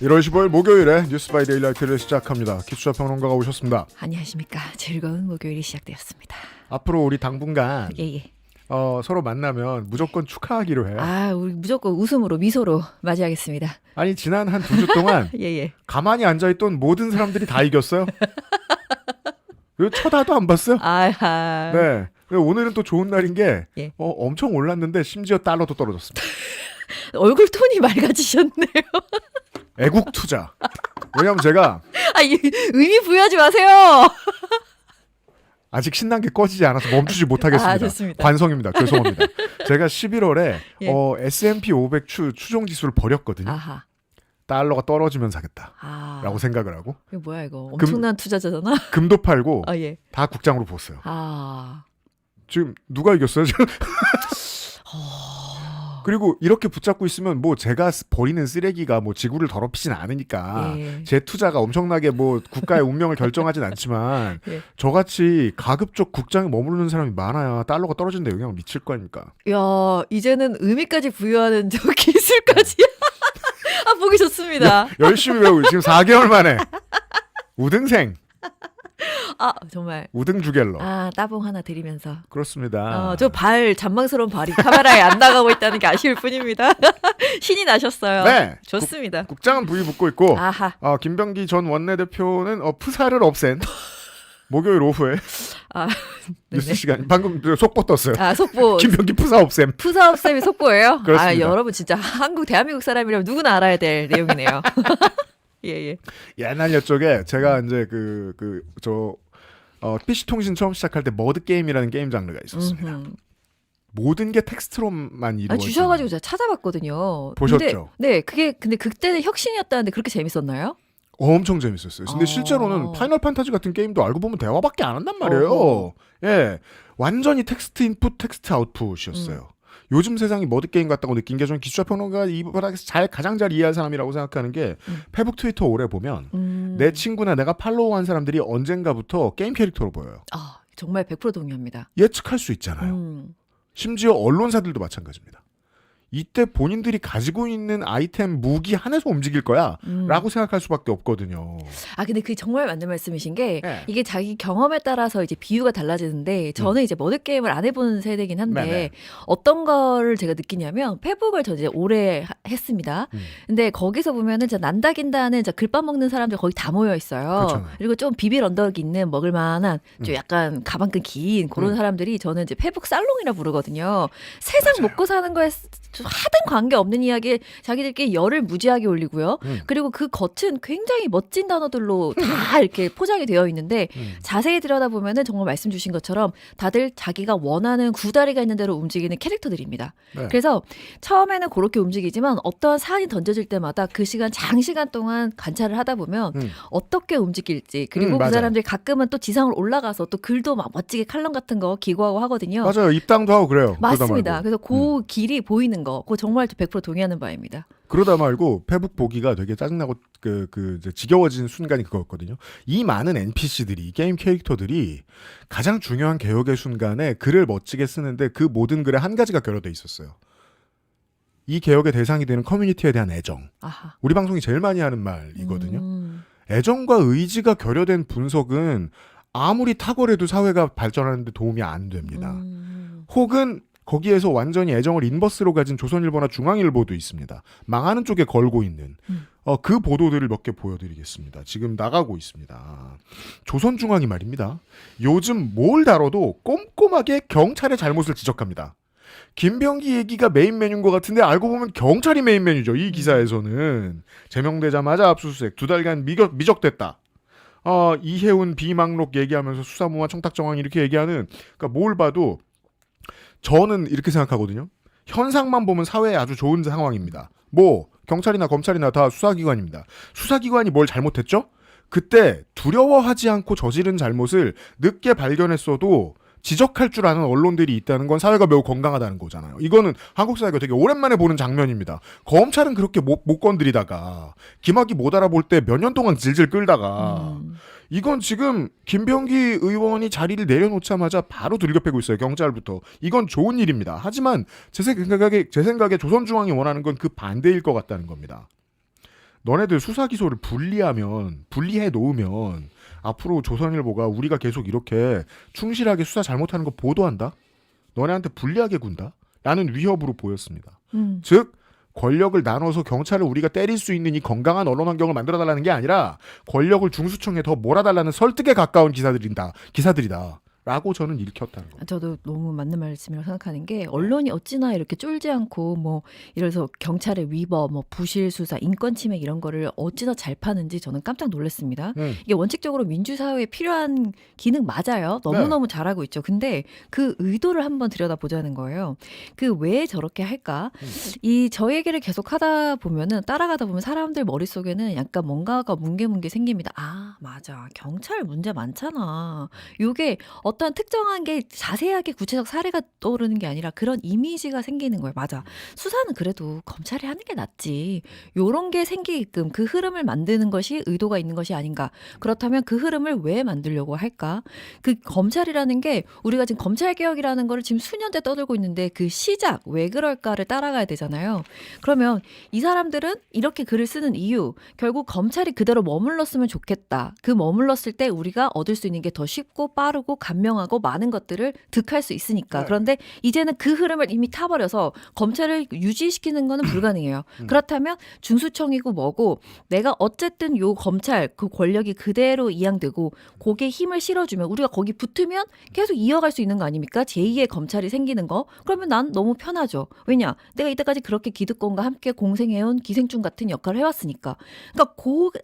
1월 15일 목요일에 뉴스 바이 데일라이트를 시작합니다. 기수자 평론가가 오셨습니다. 안녕하십니까. 즐거운 목요일이 시작되었습니다. 앞으로 우리 당분간 예예. 서로 만나면 무조건 축하하기로 해요. 우리 무조건 웃음으로 미소로 맞이하겠습니다. 아니 지난 한 2주 동안 예예. 가만히 앉아있던 모든 사람들이 다 이겼어요. 왜 쳐다도 안 봤어요? 아하. 네. 오늘은 또 좋은 날인 게 예. 엄청 올랐는데 심지어 달러도 떨어졌습니다. 얼굴 톤이 맑아지셨네요. 애국 투자. 왜냐하면 제가 의미 부여하지 마세요. 아직 신난 게 꺼지지 않아서 멈추지 못하겠습니다. 좋습니다. 관성입니다. 죄송합니다. 제가 11월에 예. S&P 500 추종 지수를 버렸거든요. 아하. 달러가 떨어지면 사겠다. 아. 라고 생각을 하고 이거 뭐야 이거. 엄청난 투자자잖아. 금도 팔고 예. 다 국장으로 부었어요. 아. 지금 누가 이겼어요? 지금? 그리고 이렇게 붙잡고 있으면 뭐 제가 버리는 쓰레기가 뭐 지구를 더럽히진 않으니까 예. 제 투자가 엄청나게 뭐 국가의 운명을 결정하진 않지만 예. 저같이 가급적 국장에 머무르는 사람이 많아야 달러가 떨어진데 영향을 미칠 거 아닙니까? 야, 이제는 의미까지 부여하는 저 기술까지. 보기 좋습니다. 열심히 배우고 지금 4개월 만에 우등생 정말. 우등주갤러 따봉 하나 드리면서. 그렇습니다. 저 잔망스러운 발이 카메라에 안 나가고 있다는 게 아쉬울 뿐입니다. 신이 나셨어요. 네. 좋습니다. 국장은 부위 붙고 있고 아하. 김병기 전 원내대표는 프사를 없앤 목요일 오후에 뉴스 네네. 시간 방금 속보 떴어요. 속보. 김병기 프사 없앤. 푸사업쌤이 속보예요? 그렇습니다. 여러분 진짜 대한민국 사람이라면 누구나 알아야 될 내용이네요. 예. 옛날 옛적에 제가 이제 PC통신 처음 시작할 때 머드게임이라는 게임 장르가 있었습니다. 모든 게 텍스트로만 이루어져. 주셔가지고 제가 찾아봤거든요. 보셨죠? 근데 그때는 혁신이었다는데 그렇게 재밌었나요? 엄청 재밌었어요. 근데 실제로는 파이널 판타지 같은 게임도 알고 보면 대화밖에 안 한단 말이에요. 예, 완전히 텍스트 인풋, 텍스트 아웃풋이었어요. 요즘 세상이 머드게임 같다고 느낀 게 저는 기술자 평론가가 이 바닥에서 가장 잘 이해할 사람이라고 생각하는 게 페북 트위터 오래 보면 내 친구나 내가 팔로우한 사람들이 언젠가부터 게임 캐릭터로 보여요. 정말 100% 동의합니다. 예측할 수 있잖아요. 심지어 언론사들도 마찬가지입니다. 이때 본인들이 가지고 있는 아이템, 무기 하나에서 움직일 거야 라고 생각할 수밖에 없거든요. 근데 그게 정말 맞는 말씀이신 게 네. 이게 자기 경험에 따라서 이제 비유가 달라지는데 저는 이제 머드게임을 안 해본 세대긴 한데 네네. 어떤 거를 제가 느끼냐면 페북을 저 이제 오래 했습니다. 근데 거기서 보면은 난다긴다는 글밥 먹는 사람들 거기 다 모여 있어요. 그렇죠. 그리고 좀 비빌 언덕 있는 먹을 만한 좀 약간 가방끈 긴 그런 사람들이 저는 이제 페북 살롱이라 부르거든요. 세상 맞아요. 먹고 사는 거에 하등 관계 없는 이야기에 자기들끼리 열을 무지하게 올리고요. 그리고 그 겉은 굉장히 멋진 단어들로 다 이렇게 포장이 되어 있는데 자세히 들여다보면은 정말 말씀 주신 것처럼 다들 자기가 원하는 구다리가 있는 대로 움직이는 캐릭터들입니다. 네. 그래서 처음에는 그렇게 움직이지만 어떠한 사안이 던져질 때마다 그 시간 장시간 동안 관찰을 하다 보면 어떻게 움직일지 그리고 그 맞아요. 사람들이 가끔은 또 지상을 올라가서 또 글도 막 멋지게 칼럼 같은 거 기고하고 하거든요. 맞아요. 입당도 하고 그래요. 맞습니다. 그러다 말고. 그래서 그 길이 보이는 거, 그거 정말 100% 동의하는 바입니다. 그러다 말고 페북 보기가 되게 짜증나고 이제 지겨워진 순간이 그거였거든요. 이 많은 NPC들이 게임 캐릭터들이 가장 중요한 개혁의 순간에 글을 멋지게 쓰는데 그 모든 글에 한 가지가 결여돼 있었어요. 이 개혁의 대상이 되는 커뮤니티에 대한 애정. 아하. 우리 방송이 제일 많이 하는 말이거든요. 애정과 의지가 결여된 분석은 아무리 탁월해도 사회가 발전하는 데 도움이 안 됩니다. 혹은 거기에서 완전히 애정을 인버스로 가진 조선일보나 중앙일보도 있습니다. 망하는 쪽에 걸고 있는 그 보도들을 몇 개 보여드리겠습니다. 지금 나가고 있습니다. 조선중앙이 말입니다. 요즘 뭘 다뤄도 꼼꼼하게 경찰의 잘못을 지적합니다. 김병기 얘기가 메인 메뉴인 것 같은데 알고 보면 경찰이 메인 메뉴죠. 이 기사에서는. 제명되자마자 압수수색 2달간 미적됐다. 이해운 비망록 얘기하면서 수사무와 청탁정황 이렇게 얘기하는, 그러니까 뭘 봐도 저는 이렇게 생각하거든요. 현상만 보면 사회에 아주 좋은 상황입니다. 경찰이나 검찰이나 다 수사기관입니다. 수사기관이 뭘 잘못했죠? 그때 두려워하지 않고 저지른 잘못을 늦게 발견했어도 지적할 줄 아는 언론들이 있다는 건 사회가 매우 건강하다는 거잖아요. 이거는 한국 사회가 되게 오랜만에 보는 장면입니다. 검찰은 그렇게 못 건드리다가 김학이 못 알아볼 때 몇 년 동안 질질 끌다가 이건 지금 김병기 의원이 자리를 내려놓자마자 바로 들겨패고 있어요. 경찰부터. 이건 좋은 일입니다. 하지만 제 생각에 조선중앙이 원하는 건 그 반대일 것 같다는 겁니다. 너네들 수사 기소를 분리해 놓으면 앞으로 조선일보가 우리가 계속 이렇게 충실하게 수사 잘못하는 거 보도한다? 너네한테 불리하게 군다? 라는 위협으로 보였습니다. 즉 권력을 나눠서 경찰을 우리가 때릴 수 있는 이 건강한 언론 환경을 만들어달라는 게 아니라 권력을 중수청에 더 몰아달라는 설득에 가까운 기사들이다. 라고 저는 읽혔다는 겁니다. 저도 너무 맞는 말씀이라고 생각하는 게 언론이 어찌나 이렇게 쫄지 않고 뭐 이래서 경찰의 위법, 뭐 부실 수사, 인권 침해 이런 거를 어찌나 잘 파는지 저는 깜짝 놀랐습니다. 이게 원칙적으로 민주사회에 필요한 기능 맞아요. 너무너무 잘하고 있죠. 근데 그 의도를 한번 들여다보자는 거예요. 그 왜 저렇게 할까? 저 얘기를 계속 하다 보면은 따라가다 보면 사람들 머릿속에는 약간 뭔가가 뭉게뭉게 생깁니다. 아, 맞아. 경찰 문제 많잖아. 요게 어떤 특정한 게 자세하게 구체적 사례가 떠오르는 게 아니라 그런 이미지가 생기는 거예요. 맞아. 수사는 그래도 검찰이 하는 게 낫지. 요런 게 생기게끔 그 흐름을 만드는 것이 의도가 있는 것이 아닌가. 그렇다면 그 흐름을 왜 만들려고 할까? 그 검찰이라는 게 우리가 지금 검찰개혁이라는 거를 지금 수년째 떠들고 있는데 그 시작, 왜 그럴까를 따라가야 되잖아요. 그러면 이 사람들은 이렇게 글을 쓰는 이유, 결국 검찰이 그대로 머물렀으면 좋겠다. 그 머물렀을 때 우리가 얻을 수 있는 게 더 쉽고 빠르고 간명하고 많은 것들을 득할 수 있으니까. 그런데 이제는 그 흐름을 이미 타버려서 검찰을 유지시키는 거는 불가능해요. 그렇다면 중수청이고 뭐고 내가 어쨌든 요 검찰 그 권력이 그대로 이양되고 거기에 힘을 실어주면 우리가 거기 붙으면 계속 이어갈 수 있는 거 아닙니까? 제2의 검찰이 생기는 거. 그러면 난 너무 편하죠. 왜냐? 내가 이때까지 그렇게 기득권과 함께 공생해온 기생충 같은 역할을 해왔으니까. 그러니까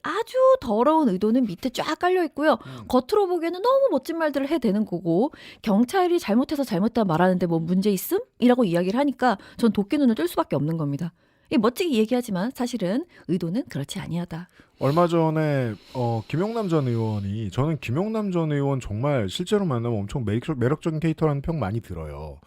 아주 더러운 의도는 밑에 쫙 깔려 있고요. 겉으로 보기에는 너무 멋진 말들을 해대는 거고 경찰이 잘못해서 잘못다 말하는데 뭐 문제 있음? 이라고 이야기를 하니까 전 도끼 눈을 뜰 수밖에 없는 겁니다. 멋지게 얘기하지만 사실은 의도는 그렇지 아니하다. 얼마 전에 김용남 전 의원이 저는 김용남 전 의원 정말 실제로 만나면 엄청 매력적인 캐릭터라는 평 많이 들어요.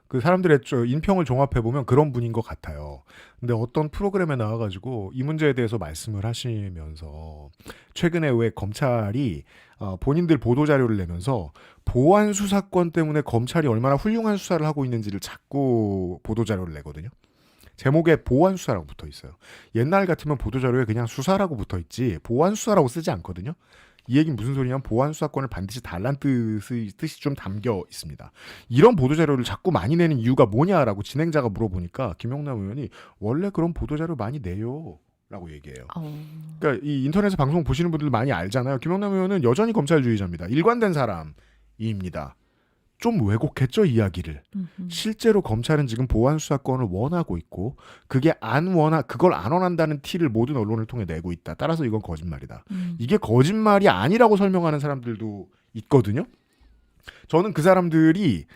그 사람들의 인평을 종합해보면 그런 분인 것 같아요. 근데 어떤 프로그램에 나와가지고 이 문제에 대해서 말씀을 하시면서 최근에 왜 검찰이 본인들 보도자료를 내면서 보안 수사권 때문에 검찰이 얼마나 훌륭한 수사를 하고 있는지를 자꾸 보도자료를 내거든요. 제목에 보안 수사라고 붙어 있어요. 옛날 같으면 보도자료에 그냥 수사라고 붙어 있지 보안 수사라고 쓰지 않거든요. 이 얘기는 무슨 소리냐면 보안 수사권을 반드시 달란 뜻이 좀 담겨 있습니다. 이런 보도자료를 자꾸 많이 내는 이유가 뭐냐라고 진행자가 물어보니까 김용남 의원이 원래 그런 보도자료 많이 내요. 라고 얘기해요. 그러니까 이 인터넷에서 방송 보시는 분들 많이 알잖아요. 김용남 의원은 여전히 검찰주의자입니다. 일관된 사람입니다. 좀 왜곡했죠, 이야기를. 실제로 검찰은 지금 보안 수사권을 원하고 있고 그걸 안 원한다는 티를 모든 언론을 통해 내고 있다. 따라서 이건 거짓말이다. 이게 거짓말이 아니라고 설명하는 사람들도 있거든요. 저는 그 사람들이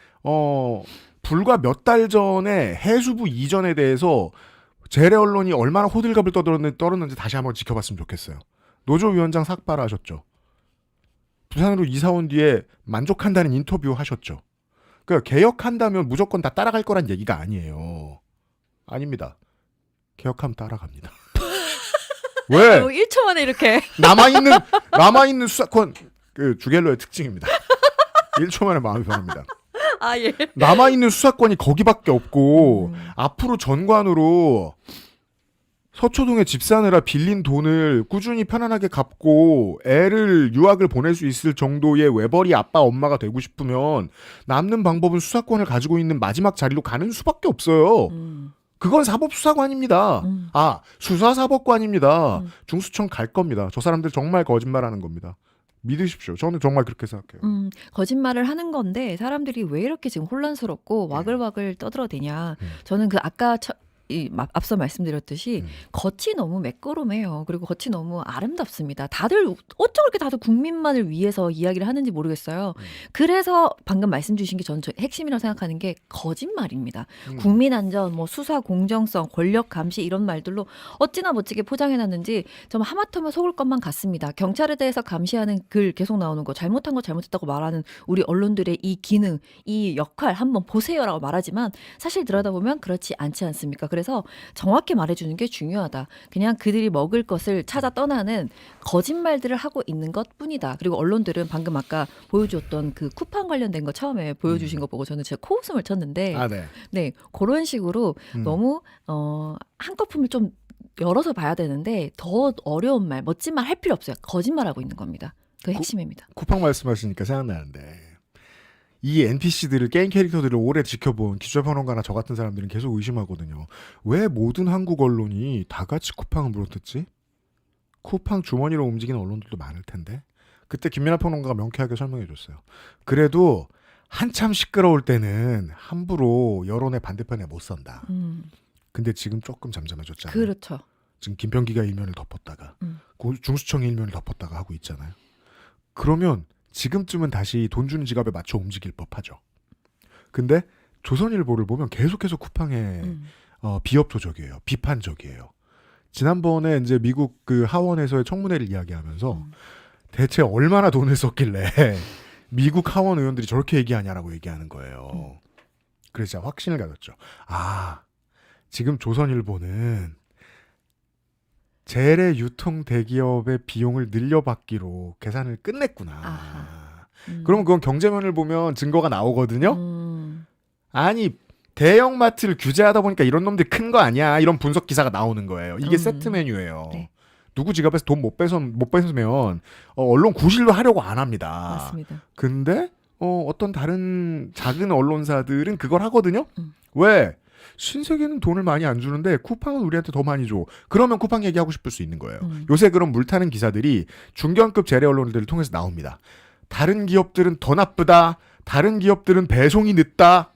불과 몇 달 전에 해수부 이전에 대해서 재래 언론이 얼마나 호들갑을 떨었는지 다시 한번 지켜봤으면 좋겠어요. 노조위원장 삭발하셨죠. 부산으로 이사 온 뒤에 만족한다는 인터뷰 하셨죠. 그러니까 개혁한다면 무조건 다 따라갈 거란 얘기가 아니에요. 아닙니다. 개혁하면 따라갑니다. 왜? 1초 만에 이렇게 남아있는 수사권 그 주갤러의 특징입니다. 1초 만에 마음이 변합니다. 아, 예. 남아있는 수사권이 거기밖에 없고 앞으로 전관으로 서초동에 집 사느라 빌린 돈을 꾸준히 편안하게 갚고 애를 유학을 보낼 수 있을 정도의 외벌이 아빠 엄마가 되고 싶으면 남는 방법은 수사권을 가지고 있는 마지막 자리로 가는 수밖에 없어요. 그건 사법수사관입니다. 수사사법관입니다. 중수청 갈 겁니다. 저 사람들 정말 거짓말하는 겁니다. 믿으십시오. 저는 정말 그렇게 생각해요. 거짓말을 하는 건데 사람들이 왜 이렇게 지금 혼란스럽고 와글와글 떠들어대냐. 저는 그 아까 앞서 말씀드렸듯이 겉이 너무 매끄러매요. 그리고 겉이 너무 아름답습니다. 다들 어쩜 그렇게 다들 국민만을 위해서 이야기를 하는지 모르겠어요. 그래서 방금 말씀 주신 게 저는 핵심이라고 생각하는 게 거짓말입니다. 국민 안전, 뭐 수사 공정성, 권력 감시 이런 말들로 어찌나 멋지게 포장해놨는지 좀 하마터면 속을 것만 같습니다. 경찰에 대해서 감시하는 글 계속 나오는 거 잘못한 거 잘못했다고 말하는 우리 언론들의 이 기능, 이 역할 한번 보세요라고 말하지만 사실 들여다보면 그렇지 않지 않습니까? 그래서 정확히 말해주는 게 중요하다. 그냥 그들이 먹을 것을 찾아 떠나는 거짓말들을 하고 있는 것뿐이다. 그리고 언론들은 방금 아까 보여줬던 그 쿠팡 관련된 거 처음에 보여주신 거 보고 저는 진짜 코웃음을 쳤는데 네, 그런 식으로 너무 한꺼풀을 좀 열어서 봐야 되는데 더 어려운 말, 멋진 말 할 필요 없어요. 거짓말하고 있는 겁니다. 그 핵심입니다. 쿠팡 말씀하시니까 생각나는데 이 NPC들을 게임 캐릭터들을 오래 지켜본 기술평론가나 저 같은 사람들은 계속 의심하거든요. 왜 모든 한국 언론이 다 같이 쿠팡을 물어뜯지? 쿠팡 주머니로 움직이는 언론들도 많을 텐데. 그때 김민하 평론가가 명쾌하게 설명해 줬어요. 그래도 한참 시끄러울 때는 함부로 여론의 반대편에 못 선다. 근데 지금 조금 잠잠해졌잖아요. 그렇죠. 지금 김병기가 일면을 덮었다가 중수청이 일면을 덮었다가 하고 있잖아요. 그러면 지금쯤은 다시 돈 주는 지갑에 맞춰 움직일 법하죠. 근데 조선일보를 보면 계속해서 쿠팡의 비협조적이에요. 비판적이에요. 지난번에 이제 미국 그 하원에서의 청문회를 이야기하면서 대체 얼마나 돈을 썼길래 미국 하원 의원들이 저렇게 얘기하냐라고 얘기하는 거예요. 그래서 제가 확신을 가졌죠. 아, 지금 조선일보는 재래 유통 대기업의 비용을 늘려받기로 계산을 끝냈구나. 그러면 그건 경제면을 보면 증거가 나오거든요. 아니 대형마트를 규제하다 보니까 이런 놈들이 큰 거 아니야. 이런 분석 기사가 나오는 거예요. 이게 세트 메뉴예요. 네. 누구 지갑에서 돈 못 뺏으면 언론 구실로 하려고 안 합니다. 맞습니다. 근데 어떤 다른 작은 언론사들은 그걸 하거든요. 왜? 신세계는 돈을 많이 안 주는데 쿠팡은 우리한테 더 많이 줘. 그러면 쿠팡 얘기하고 싶을 수 있는 거예요. 요새 그런 물타는 기사들이 중견급 재래 언론들을 통해서 나옵니다. 다른 기업들은 더 나쁘다. 다른 기업들은 배송이 늦다.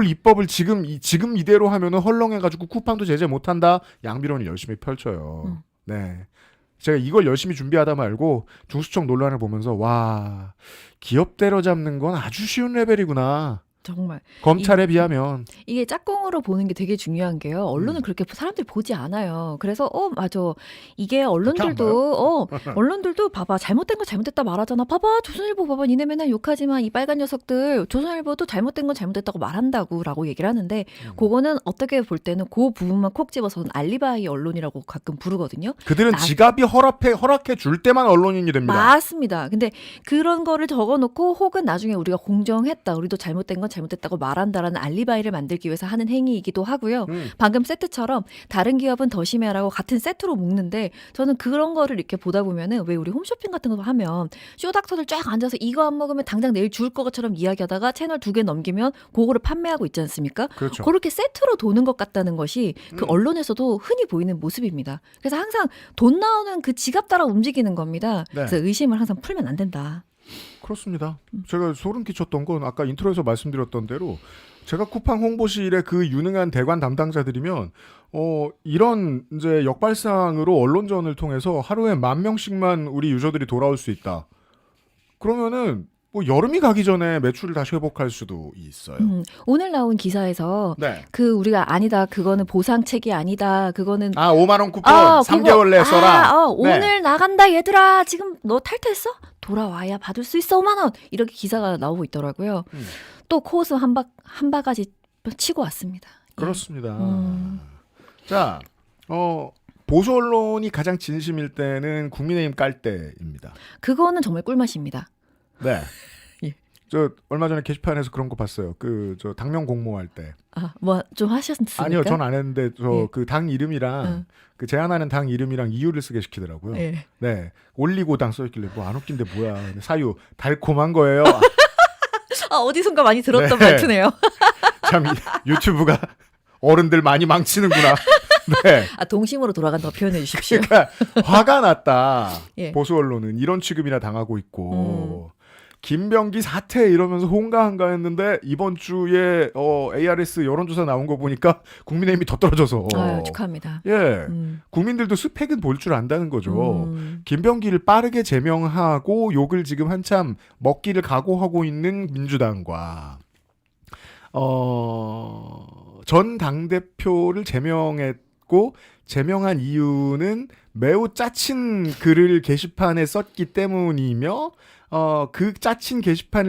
입법을 지금 이대로 하면은 헐렁해가지고 쿠팡도 제재 못한다. 양비론을 열심히 펼쳐요. 네. 제가 이걸 열심히 준비하다 말고 중수청 논란을 보면서 와, 기업 때려잡는 건 아주 쉬운 레벨이구나. 정말 검찰에 비하면 이게 짝꿍으로 보는 게 되게 중요한 게요. 언론은 그렇게 사람들이 보지 않아요. 그래서 맞아. 이게 언론들도 봐봐. 잘못된 거 잘못됐다 말하잖아. 봐봐. 조선일보 봐봐. 니네 맨날 욕하지만 이 빨간 녀석들 조선일보도 잘못된 건 잘못됐다고 말한다고라고 얘기를 하는데 그거는 어떻게 볼 때는 그 부분만 콕 집어서는 알리바이 언론이라고 가끔 부르거든요. 그들은 지갑이 허락해 줄 때만 언론인이 됩니다. 맞습니다. 근데 그런 거를 적어놓고 혹은 나중에 우리가 공정했다. 우리도 잘못된 건 잘못됐다고 말한다라는 알리바이를 만들기 위해서 하는 행위이기도 하고요. 방금 세트처럼 다른 기업은 더 심해라고 같은 세트로 묶는데 저는 그런 거를 이렇게 보다 보면은 왜 우리 홈쇼핑 같은 거 하면 쇼닥터들 쫙 앉아서 이거 안 먹으면 당장 내일 죽을 것처럼 이야기하다가 채널 2개 넘기면 그거를 판매하고 있지 않습니까? 그렇죠. 그렇게 세트로 도는 것 같다는 것이 그 언론에서도 흔히 보이는 모습입니다. 그래서 항상 돈 나오는 그 지갑 따라 움직이는 겁니다. 네. 그래서 의심을 항상 풀면 안 된다. 그렇습니다. 제가 소름 끼쳤던 건 아까 인트로에서 말씀드렸던 대로 제가 쿠팡 홍보실의 그 유능한 대관 담당자들이면 이런 이제 역발상으로 언론전을 통해서 하루에 10,000명씩만 우리 유저들이 돌아올 수 있다. 그러면은 뭐 여름이 가기 전에 매출을 다시 회복할 수도 있어요. 오늘 나온 기사에서 네. 그 우리가 아니다. 그거는 보상책이 아니다. 그거는 5만 원 쿠폰 3개월 내에 써라. 네. 오늘 나간다 얘들아. 지금 너 탈퇴했어? 돌아와야 받을 수 있어 5만 원. 이렇게 기사가 나오고 있더라고요. 또 코스 한 바가지 치고 왔습니다. 그렇습니다. 자, 보수 언론이 가장 진심일 때는 국민의힘 깔 때입니다. 그거는 정말 꿀맛입니다. 네. 예. 저 얼마 전에 게시판에서 그런 거 봤어요. 저 당명 공모할 때. 뭐 좀 하셨습니까? 아니요, 전 안 했는데 그 당 이름이랑 그 제안하는 당 이름이랑 이유를 쓰게 시키더라고요. 예. 네. 올리고당 써있길래 뭐 안 웃긴데 뭐야. 근데 사유 달콤한 거예요. 어디선가 많이 들었던 네. 말투네요. 참 유튜브가 어른들 많이 망치는구나. 네. 동심으로 돌아간다고 표현해 주십시오. 그러니까 화가 났다. 예. 보수 언론은 이런 취급이나 당하고 있고 김병기 사퇴 이러면서 홍가한가 했는데 이번 주에 ARS 여론조사 나온 거 보니까 국민의힘이 더 떨어져서 축하합니다. 예, 국민들도 스펙은 볼 줄 안다는 거죠. 김병기를 빠르게 제명하고 욕을 지금 한참 먹기를 각오하고 있는 민주당과 전 당대표를 제명했고 제명한 이유는 매우 짜친 글을 게시판에 썼기 때문이며 그 짜친 게시판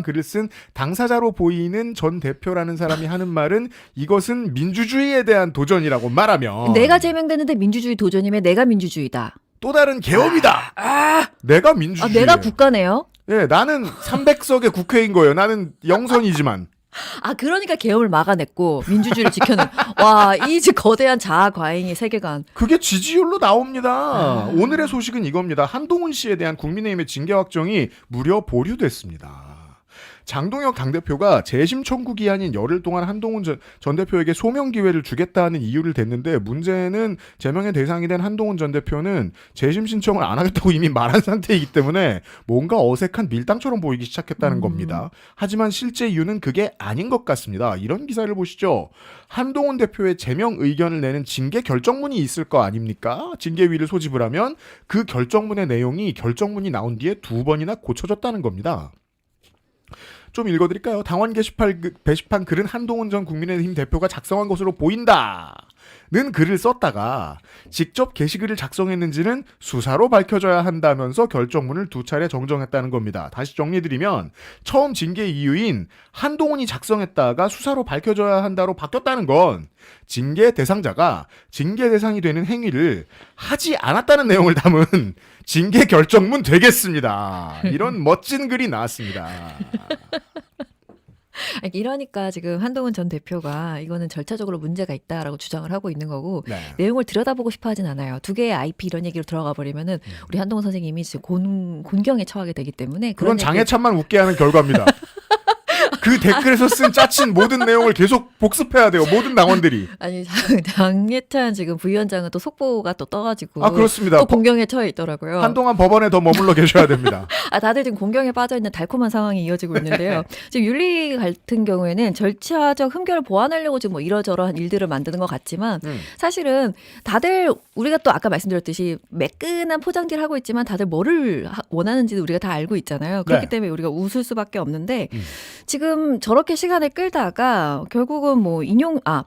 글을 쓴 당사자로 보이는 전 대표라는 사람이 하는 말은 이것은 민주주의에 대한 도전이라고 말하면 내가 제명됐는데 민주주의 도전이면 내가 민주주의다. 또 다른 개업이다. 내가 민주주의. 내가 국가네요. 예, 나는 300석의 국회인 거예요. 나는 영선이지만. 그러니까 계엄을 막아냈고 민주주의를 지켜낸. 와, 이 거대한 자아 과잉의 세계관. 그게 지지율로 나옵니다. 오늘의 소식은 이겁니다. 한동훈 씨에 대한 국민의힘의 징계 확정이 무려 보류됐습니다. 장동혁 당대표가 재심 청구 기한인 열흘 동안 한동훈 전 대표에게 소명 기회를 주겠다는 이유를 댔는데 문제는 제명의 대상이 된 한동훈 전 대표는 재심 신청을 안 하겠다고 이미 말한 상태이기 때문에 뭔가 어색한 밀당처럼 보이기 시작했다는 겁니다. 하지만 실제 이유는 그게 아닌 것 같습니다. 이런 기사를 보시죠. 한동훈 대표의 제명 의견을 내는 징계 결정문이 있을 거 아닙니까? 징계위를 소집을 하면 그 결정문의 내용이 결정문이 나온 뒤에 2번이나 고쳐졌다는 겁니다. 좀 읽어드릴까요? 당원 게시판 글은 한동훈 전 국민의힘 대표가 작성한 것으로 보인다. 는 글을 썼다가 직접 게시글을 작성했는지는 수사로 밝혀져야 한다면서 결정문을 2차례 정정했다는 겁니다. 다시 정리드리면 처음 징계 이유인 한동훈이 작성했다가 수사로 밝혀져야 한다로 바뀌었다는 건 징계 대상자가 징계 대상이 되는 행위를 하지 않았다는 내용을 담은 징계 결정문 되겠습니다. 이런 멋진 글이 나왔습니다. 이러니까 지금 한동훈 전 대표가 이거는 절차적으로 문제가 있다라고 주장을 하고 있는 거고 네. 내용을 들여다보고 싶어 하진 않아요. 2개의 IP 이런 얘기로 들어가 버리면은 우리 한동훈 선생님이 지금 곤경에 처하게 되기 때문에 그건 장해찬만 웃게 하는 결과입니다. 그 댓글에서 쓴 짜친 모든 내용을 계속 복습해야 돼요. 모든 당원들이. 아니 장예찬 지금 부위원장은 또 속보가 또 떠가지고 그렇습니다. 또 공경에 처해 있더라고요. 한동안 법원에 더 머물러 계셔야 됩니다. 다들 지금 공경에 빠져 있는 달콤한 상황이 이어지고 있는데요. 지금 윤리 같은 경우에는 절차적 흠결을 보완하려고 지금 뭐 이러저러한 일들을 만드는 것 같지만 사실은 다들 우리가 또 아까 말씀드렸듯이 매끈한 포장지를 하고 있지만 다들 뭐를 원하는지도 우리가 다 알고 있잖아요. 그렇기 네. 때문에 우리가 웃을 수밖에 없는데 지금 저렇게 시간을 끌다가 결국은 뭐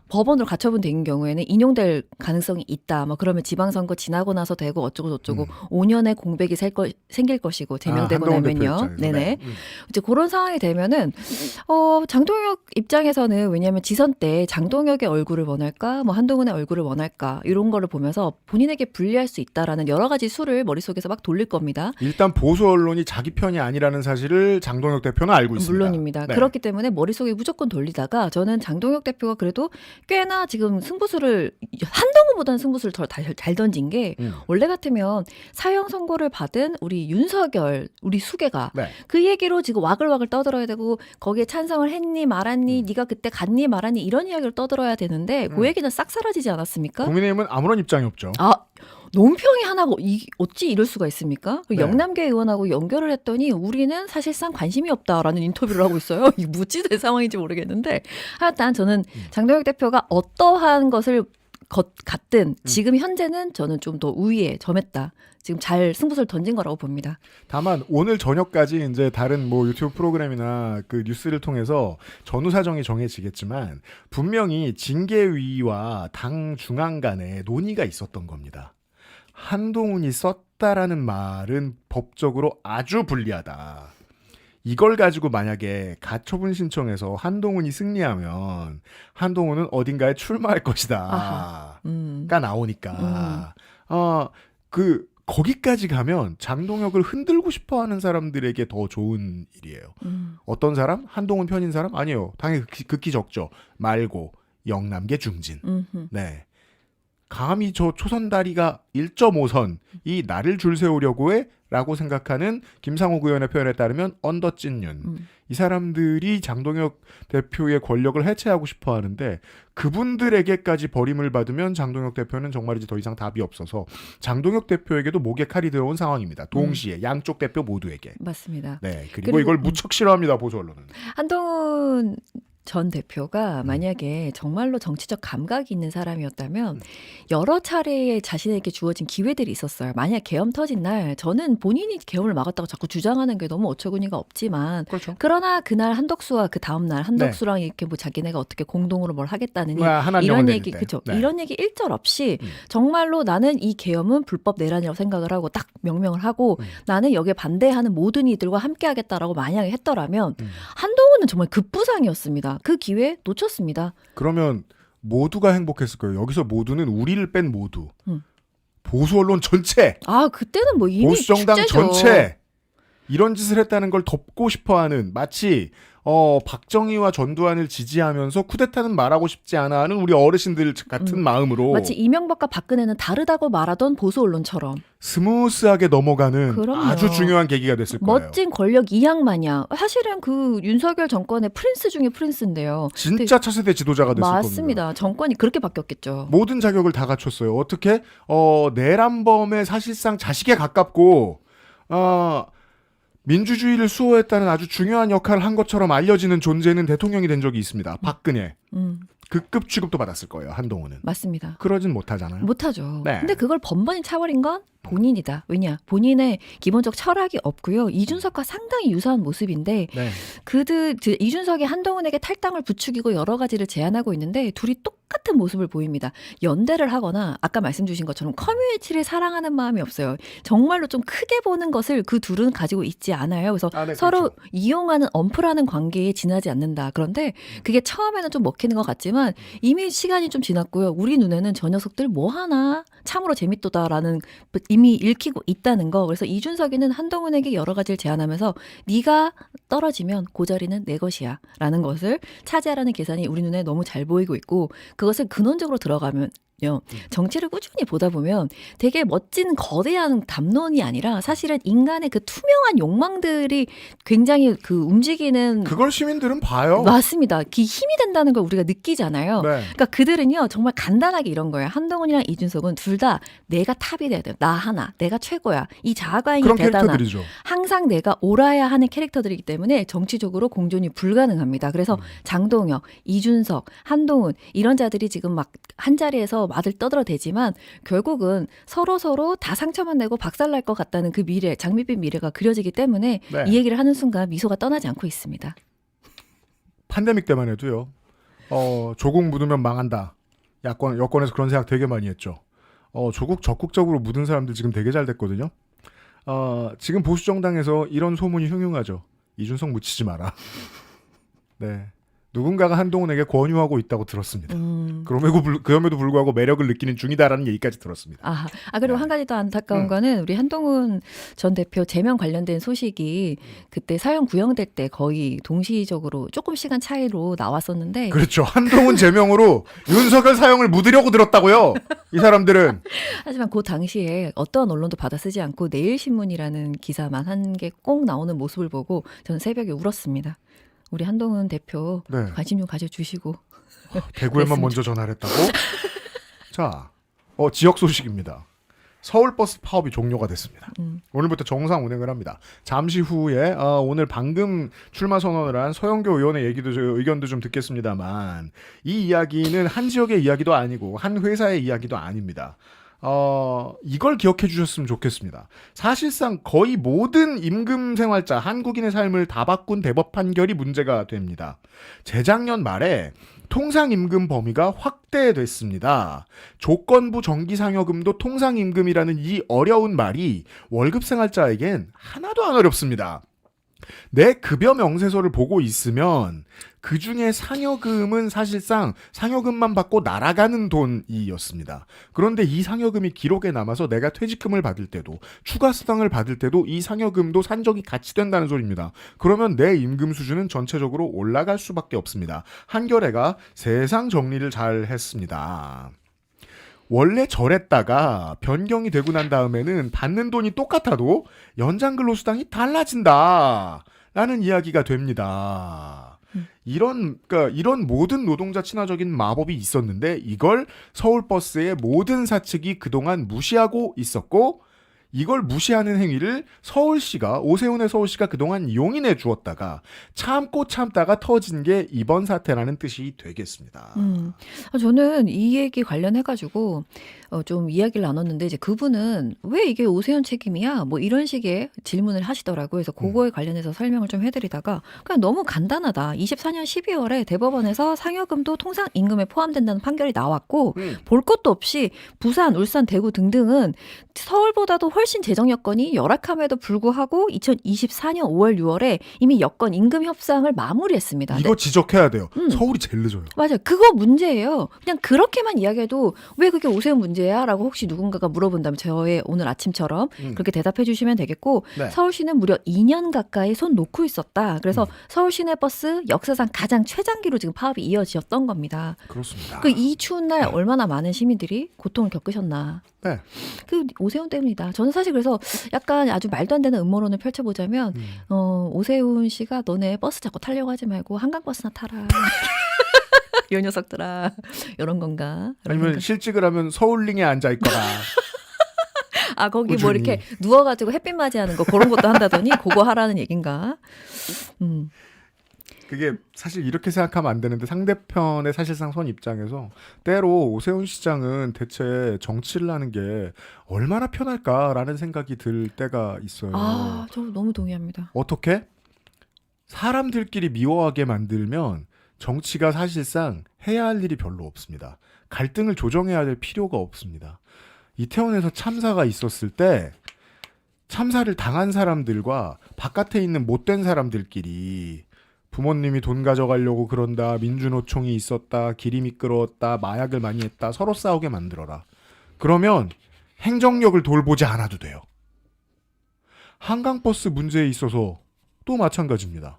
법원으로 가처분 된 경우에는 인용될 가능성이 있다. 뭐 그러면 지방선거 지나고 나서 되고 어쩌고 저쩌고 5년의 공백이 생길 것이고 제명되고 나면요. 네네. 이제 그런 상황이 되면은 장동혁 입장에서는 왜냐하면 지선 때 장동혁의 얼굴을 원할까, 뭐 한동훈의 얼굴을 원할까 이런 거를 보면서 본인에게 불리할 수 있다라는 여러 가지 수를 머릿속에서 막 돌릴 겁니다. 일단 보수 언론이 자기 편이 아니라는 사실을 장동혁 대표는 알고 있습니다. 물론입니다. 네. 그렇기 때문에 머릿속에 무조건 돌리다가 저는 장동혁 대표가 그래도 꽤나 지금 승부수를 한동훈보다는 승부수를 더 잘 던진 게 원래 같으면 사형 선고를 받은 우리 윤석열 우리 수계가 네. 그 얘기로 지금 와글와글 떠들어야 되고 거기에 찬성을 했니 말았니 네가 그때 갔니 말았니 이런 이야기를 떠들어야 되는데 그 얘기는 싹 사라지지 않았습니까? 국민의힘은 아무런 입장이 없죠. 논평이 하나고 어찌 이럴 수가 있습니까? 네. 영남계 의원하고 연결을 했더니 우리는 사실상 관심이 없다라는 인터뷰를 하고 있어요. 이게 무지 된 상황인지 모르겠는데 하여튼 저는 장동혁 대표가 어떠한 것을 갔든 지금 현재는 저는 좀 더 우위에 점했다. 지금 잘 승부수를 던진 거라고 봅니다. 다만 오늘 저녁까지 이제 다른 뭐 유튜브 프로그램이나 그 뉴스를 통해서 전후 사정이 정해지겠지만 분명히 징계위와 당 중앙 간에 논의가 있었던 겁니다. 한동훈이 썼다라는 말은 법적으로 아주 불리하다. 이걸 가지고 만약에 가처분 신청해서 한동훈이 승리하면 한동훈은 어딘가에 출마할 것이다. 가 나오니까 거기까지 가면 장동혁을 흔들고 싶어하는 사람들에게 더 좋은 일이에요. 어떤 사람? 한동훈 편인 사람? 아니에요. 당연히 극히 적죠. 말고 영남계 중진. 네. 감히 저 초선다리가 1.5선 이 나를 줄 세우려고 해? 라고 생각하는 김상욱 의원의 표현에 따르면 언더찐윤. 이 사람들이 장동혁 대표의 권력을 해체하고 싶어 하는데 그분들에게까지 버림을 받으면 장동혁 대표는 정말 이제 더 이상 답이 없어서 장동혁 대표에게도 목에 칼이 들어온 상황입니다. 동시에 양쪽 대표 모두에게. 맞습니다. 네, 그리고 이걸 무척 싫어합니다. 보수 언론은. 한동훈 전 대표가 만약에 정말로 정치적 감각이 있는 사람이었다면 여러 차례에 자신에게 주어진 기회들이 있었어요. 만약 계엄 터진 날 저는 본인이 계엄을 막았다고 자꾸 주장하는 게 너무 어처구니가 없지만 그렇죠. 그러나 그날 한덕수와 그 다음 날 한덕수랑 이렇게 뭐 자기네가 어떻게 공동으로 뭘 하겠다느니 하나는 이런 얘기 때. 그렇죠. 네. 이런 얘기 일절 없이 정말로 나는 이 계엄은 불법 내란이라고 생각을 하고 딱 명명을 하고 나는 여기에 반대하는 모든 이들과 함께하겠다라고 만약에 했더라면 한동훈은 정말 급부상이었습니다. 그 기회 놓쳤습니다. 그러면 모두가 행복했을 거예요. 여기서 모두는 우리를 뺀 모두. 보수 언론 전체. 그때는 뭐 이미 보수 정당 축제죠. 전체. 이런 짓을 했다는 걸 덮고 싶어하는 마치 박정희와 전두환을 지지하면서 쿠데타는 말하고 싶지 않아 하는 우리 어르신들 같은 마음으로 마치 이명박과 박근혜는 다르다고 말하던 보수 언론처럼 스무스하게 넘어가는 그럼요. 아주 중요한 계기가 됐을 거예요. 멋진 권력 이양 마냥 사실은 그 윤석열 정권의 프린스 중에 프린스인데요. 진짜 차세대 지도자가 됐을 겁니다. 맞습니다. 정권이 그렇게 바뀌었겠죠. 모든 자격을 다 갖췄어요. 어떻게 내란범에 사실상 자식에 가깝고 민주주의를 수호했다는 아주 중요한 역할을 한 것처럼 알려지는 존재는 대통령이 된 적이 있습니다. 박근혜. 극급 취급도 받았을 거예요. 한동훈은. 맞습니다. 그러진 못하잖아요. 못하죠. 네. 근데 그걸 번번이 차버린 건 본인이다. 왜냐? 본인의 기본적 철학이 없고요. 이준석과 상당히 유사한 모습인데 네. 이준석이 한동훈에게 탈당을 부추기고 여러 가지를 제안하고 있는데 둘이 똑같은 모습을 보입니다. 연대를 하거나 아까 말씀 주신 것처럼 커뮤니티를 사랑하는 마음이 없어요. 정말로 좀 크게 보는 것을 그 둘은 가지고 있지 않아요. 그래서 네, 서로 그렇죠. 이용하는 언프라는 관계에 지나지 않는다. 그런데 그게 처음에는 좀 먹히는 것 같지만 이미 시간이 좀 지났고요. 우리 눈에는 저 녀석들 뭐 하나 참으로 재밌도다라는 이미 읽히고 있다는 거. 그래서 이준석이는 한동훈에게 여러 가지를 제안하면서 네가 떨어지면 그 자리는 내 것이야 라는 것을 차지하라는 계산이 우리 눈에 너무 잘 보이고 있고 그것을 근원적으로 들어가면 정치를 꾸준히 보다 보면 되게 멋진 거대한 담론이 아니라 사실은 인간의 그 투명한 욕망들이 굉장히 그 움직이는 그걸 시민들은 봐요. 맞습니다. 그 힘이 된다는 걸 우리가 느끼잖아요. 네. 그러니까 그들은요 정말 간단하게 이런 거예요. 한동훈이랑 이준석은 둘 다 내가 탑이 돼야 돼요. 나 하나, 내가 최고야. 이 자아과잉이 그런 대단한. 캐릭터들이죠. 항상 내가 옳아야 하는 캐릭터들이기 때문에 정치적으로 공존이 불가능합니다. 그래서 장동혁, 이준석, 한동훈 이런 자들이 지금 막 한 자리에서 마들 떠들어대지만 결국은 서로 다 상처만 내고 박살날 것 같다는 그 미래, 장밋빛 미래가 그려지기 때문에 네. 이 얘기를 하는 순간 미소가 떠나지 않고 있습니다. 팬데믹 때만 해도요. 조국 묻으면 망한다. 여권에서 그런 생각 되게 많이 했죠. 조국 적극적으로 묻은 사람들 지금 되게 잘 됐거든요. 지금 보수 정당에서 이런 소문이 흉흉하죠. 이준석 묻히지 마라. 네. 누군가가 한동훈에게 권유하고 있다고 들었습니다. 그럼에도 불구하고 매력을 느끼는 중이다라는 얘기까지 들었습니다. 그리고 네. 한 가지 더 안타까운 거는 우리 한동훈 전 대표 제명 관련된 소식이 그때 사형 구형될 때 거의 동시적으로 조금 시간 차이로 나왔었는데 그렇죠. 한동훈 제명으로 윤석열 사형을 묻으려고 들었다고요. 이 사람들은. 하지만 그 당시에 어떠한 언론도 받아쓰지 않고 내일신문이라는 기사만 한 개 꼭 나오는 모습을 보고 저는 새벽에 울었습니다. 우리 한동훈 대표 네. 관심 좀 가져주시고 대구에만 그랬습니다. 먼저 전화를 했다고? 자, 지역 소식입니다. 서울버스 파업이 종료가 됐습니다. 오늘부터 정상 운행을 합니다. 잠시 후에 오늘 방금 출마 선언을 한 서영교 의원의 의견도 좀 듣겠습니다만 이 이야기는 한 지역의 이야기도 아니고 한 회사의 이야기도 아닙니다. 이걸 기억해 주셨으면 좋겠습니다. 사실상 거의 모든 임금 생활자, 한국인의 삶을 다 바꾼 대법 판결이 문제가 됩니다. 재작년 말에 통상임금 범위가 확대됐습니다. 조건부 정기상여금도 통상임금이라는 이 어려운 말이 월급 생활자에겐 하나도 안 어렵습니다. 내 급여 명세서를 보고 있으면 그 중에 상여금은 사실상 상여금만 받고 날아가는 돈이었습니다. 그런데 이 상여금이 기록에 남아서 내가 퇴직금을 받을 때도 추가 수당을 받을 때도 이 상여금도 산정이 같이 된다는 소리입니다. 그러면 내 임금 수준은 전체적으로 올라갈 수밖에 없습니다. 한겨레가 세상 정리를 잘 했습니다. 원래 저랬다가 변경이 되고 난 다음에는 받는 돈이 똑같아도 연장근로수당이 달라진다 라는 이야기가 됩니다. 이런 모든 노동자 친화적인 마법이 있었는데 이걸 서울버스의 모든 사측이 그동안 무시하고 있었고 이걸 무시하는 행위를 오세훈의 서울시가 그동안 용인해 주었다가 참다가 터진 게 이번 사태라는 뜻이 되겠습니다. 저는 이 얘기 관련해가지고 좀 이야기를 나눴는데 이제 그분은 왜 이게 오세훈 책임이야? 뭐 이런 식의 질문을 하시더라고요. 그래서 그거에 관련해서 설명을 좀 해드리다가 그냥 너무 간단하다. 24년 12월에 대법원에서 상여금도 통상임금에 포함된다는 판결이 나왔고 볼 것도 없이 부산, 울산, 대구 등등은 서울보다도 훨씬 재정 여건이 열악함에도 불구하고 2024년 5월 6월에 이미 여건 임금 협상을 마무리했습니다. 이거 지적해야 돼요. 서울이 제일 늦어요. 맞아요. 그거 문제예요. 그냥 그렇게만 이야기해도 왜 그게 오세훈 문제야? 라고 혹시 누군가가 물어본다면 저의 오늘 아침처럼 그렇게 대답해 주시면 되겠고 네. 서울시는 무려 2년 가까이 손 놓고 있었다. 그래서 서울시내 버스 역사상 가장 최장기로 지금 파업이 이어졌던 겁니다. 그렇습니다. 그 이 추운 날 얼마나 많은 시민들이 고통을 겪으셨나. 네. 그 오세훈 때문이다. 저는 사실 그래서 약간 아주 말도 안 되는 음모론을 펼쳐보자면 오세훈 씨가 너네 버스 자꾸 타려고 하지 말고 한강버스나 타라. 이 녀석들아. 이런 건가? 이런 아니면 건가? 실직을 하면 서울링에 앉아 있거라. 아 거기 꾸준히. 뭐 이렇게 누워가지고 햇빛 맞이하는 거 그런 것도 한다더니 그거 하라는 얘긴가? 그게 사실 이렇게 생각하면 안 되는데 상대편의 사실상 선 입장에서 때로 오세훈 시장은 대체 정치를 하는 게 얼마나 편할까라는 생각이 들 때가 있어요. 아, 저 너무 동의합니다. 어떻게? 사람들끼리 미워하게 만들면 정치가 사실상 해야 할 일이 별로 없습니다. 갈등을 조정해야 될 필요가 없습니다. 이태원에서 참사가 있었을 때 참사를 당한 사람들과 바깥에 있는 못된 사람들끼리 부모님이 돈 가져가려고 그런다, 민주노총이 있었다, 길이 미끄러웠다, 마약을 많이 했다, 서로 싸우게 만들어라. 그러면 행정력을 돌보지 않아도 돼요. 한강버스 문제에 있어서 또 마찬가지입니다.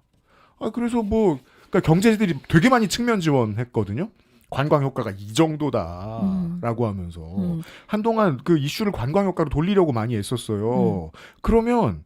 그래서 그러니까 경제들이 되게 많이 측면 지원했거든요. 관광 효과가 이 정도다라고 하면서 한동안 그 이슈를 관광 효과로 돌리려고 많이 했었어요. 그러면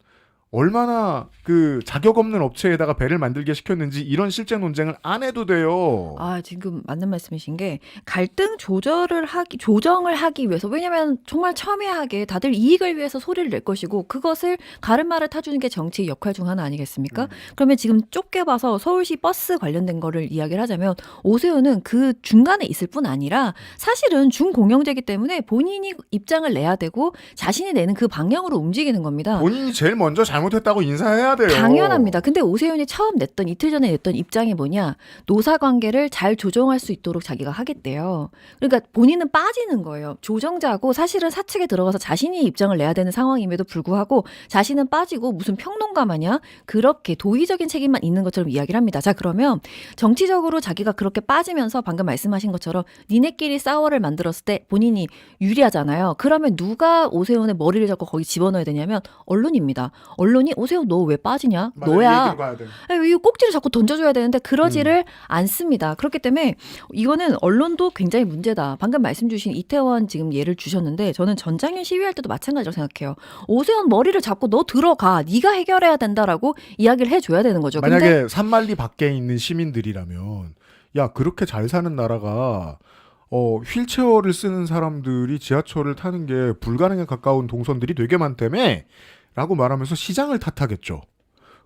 얼마나 그 자격 없는 업체에다가 배를 만들게 시켰는지 이런 실제 논쟁을 안 해도 돼요. 아, 지금 맞는 말씀이신 게 갈등 조정을 하기 위해서 왜냐면 정말 첨예하게 다들 이익을 위해서 소리를 낼 것이고 그것을 가르마를 타주는 게 정치의 역할 중 하나 아니겠습니까? 그러면 지금 좁게 봐서 서울시 버스 관련된 거를 이야기를 하자면 오세훈은 그 중간에 있을 뿐 아니라 사실은 준공영제이기 때문에 본인이 입장을 내야 되고 자신이 내는 그 방향으로 움직이는 겁니다. 본인이 제일 먼저 잘못했다고 인사해야 돼요. 당연합니다. 근데 오세훈이 처음 이틀 전에 냈던 입장이 뭐냐. 노사관계를 잘 조정할 수 있도록 자기가 하겠대요. 그러니까 본인은 빠지는 거예요. 조정자고 사실은 사측에 들어가서 자신이 입장을 내야 되는 상황임에도 불구하고 자신은 빠지고 무슨 평론가 마냥 그렇게 도의적인 책임만 있는 것처럼 이야기를 합니다. 자, 그러면 정치적으로 자기가 그렇게 빠지면서 방금 말씀하신 것처럼 니네끼리 싸워를 만들었을 때 본인이 유리하잖아요. 그러면 누가 오세훈의 머리를 잡고 거기 집어넣어야 되냐면 언론입니다. 언론이 오세훈 너 왜 빠지냐? 맞아, 너야. 이 이 꼭지를 자꾸 던져줘야 되는데 그러지를 않습니다. 그렇기 때문에 이거는 언론도 굉장히 문제다. 방금 말씀 주신 이태원 지금 예를 주셨는데 저는 전장현 시위할 때도 마찬가지라고 생각해요. 오세훈 머리를 잡고 너 들어가. 네가 해결해야 된다라고 이야기를 해줘야 되는 거죠. 만약에 근데 산만리 밖에 있는 시민들이라면 야 그렇게 잘 사는 나라가 휠체어를 쓰는 사람들이 지하철을 타는 게 불가능에 가까운 동선들이 되게 많다며 라고 말하면서 시장을 탓하겠죠.